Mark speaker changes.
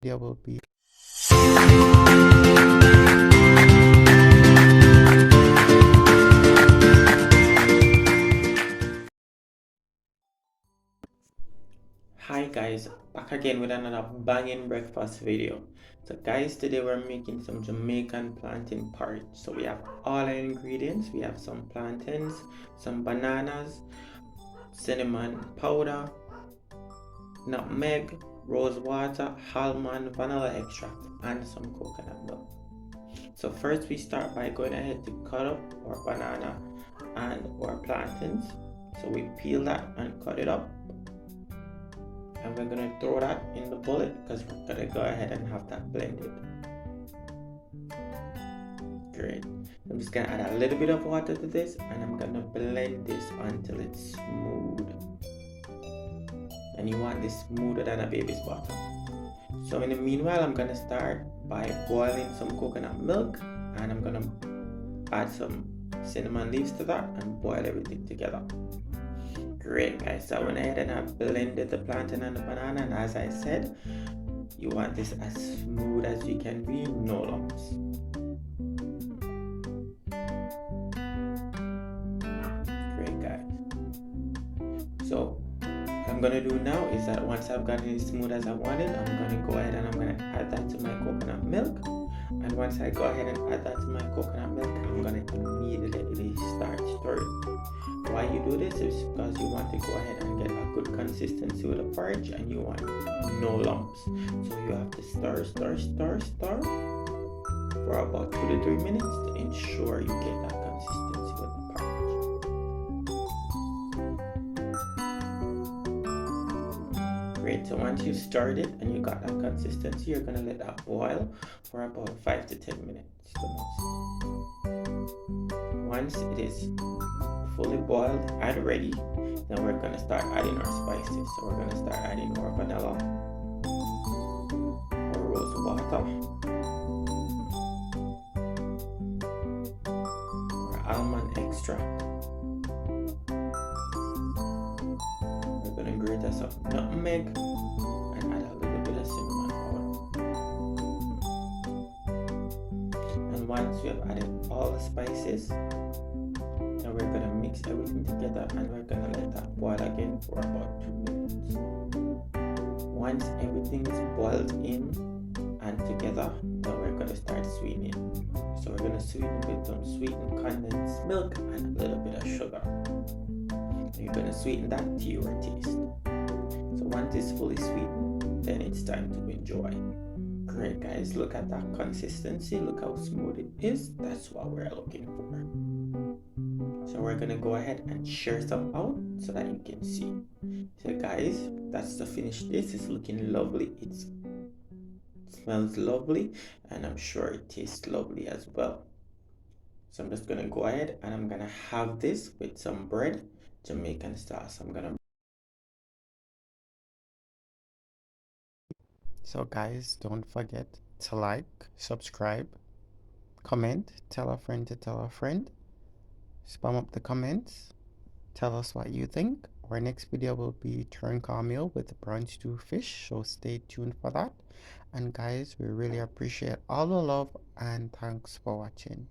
Speaker 1: There will be Hi guys, back again with another banging breakfast video. So guys, today we're making some Jamaican plantain porridge. So we have all our ingredients. We have some plantains, some bananas, cinnamon powder, nutmeg, rose water, almond, vanilla extract, and some coconut milk. So first we start by going ahead to cut up our banana and our plantains. So we peel that and cut it up. And we're going to throw that in the bullet because we're going to go ahead and have that blended. Great. I'm just going to add a little bit of water to this and I'm going to blend this until it's smooth. And you want this smoother than a baby's bottom. So in the meanwhile, I'm going to start by boiling some coconut milk and I'm going to add some cinnamon leaves to that and boil everything together. Great guys, so I went ahead and I blended the plantain and the banana, and as I said, you want this as smooth as you can be, no lumps. Great guys. So what I'm gonna do now is that once I've gotten it as smooth as I wanted, I'm gonna go ahead and I'm gonna add that to my coconut milk. And once I go ahead and add that to my coconut milk, I'm gonna immediately start stirring. Why you do this is because you want to go ahead and get a good consistency with the porridge and you want no lumps. So you have to stir for about 2 to 3 minutes to ensure you get that consistency with the porridge. Great, so once you stirred it and you got that consistency, you're gonna let that boil for about 5 to 10 minutes the most. Once it is fully boiled and ready, then we're going to start adding our spices. So we're going to start adding our vanilla, our rose water, our almond extract. We're going to grate us up nutmeg and add a little bit of cinnamon powder. And once we have added all the spices, we're going to mix everything together and we're going to let that boil again for about 2 minutes. Once everything is boiled in and together, then we're going to start sweetening. So we're going to sweeten with some sweetened condensed milk and a little bit of sugar. And you're going to sweeten that to your taste. So once it's fully sweetened, then it's time to enjoy. Great guys, look at that consistency, look how smooth it is. That's what we're looking for. So we're gonna go ahead and share some out so that you can see. So guys, that's the finished dish. It's looking lovely. It smells lovely and I'm sure it tastes lovely as well. So I'm just gonna go ahead and I'm gonna have this with some bread, Jamaican style. So guys, don't forget to like, subscribe, comment, tell a friend to tell a friend. Spam up the comments. Tell us what you think. Our next video will be turn meal with brown stew fish, so stay tuned for that. And guys, we really appreciate all the love and thanks for watching.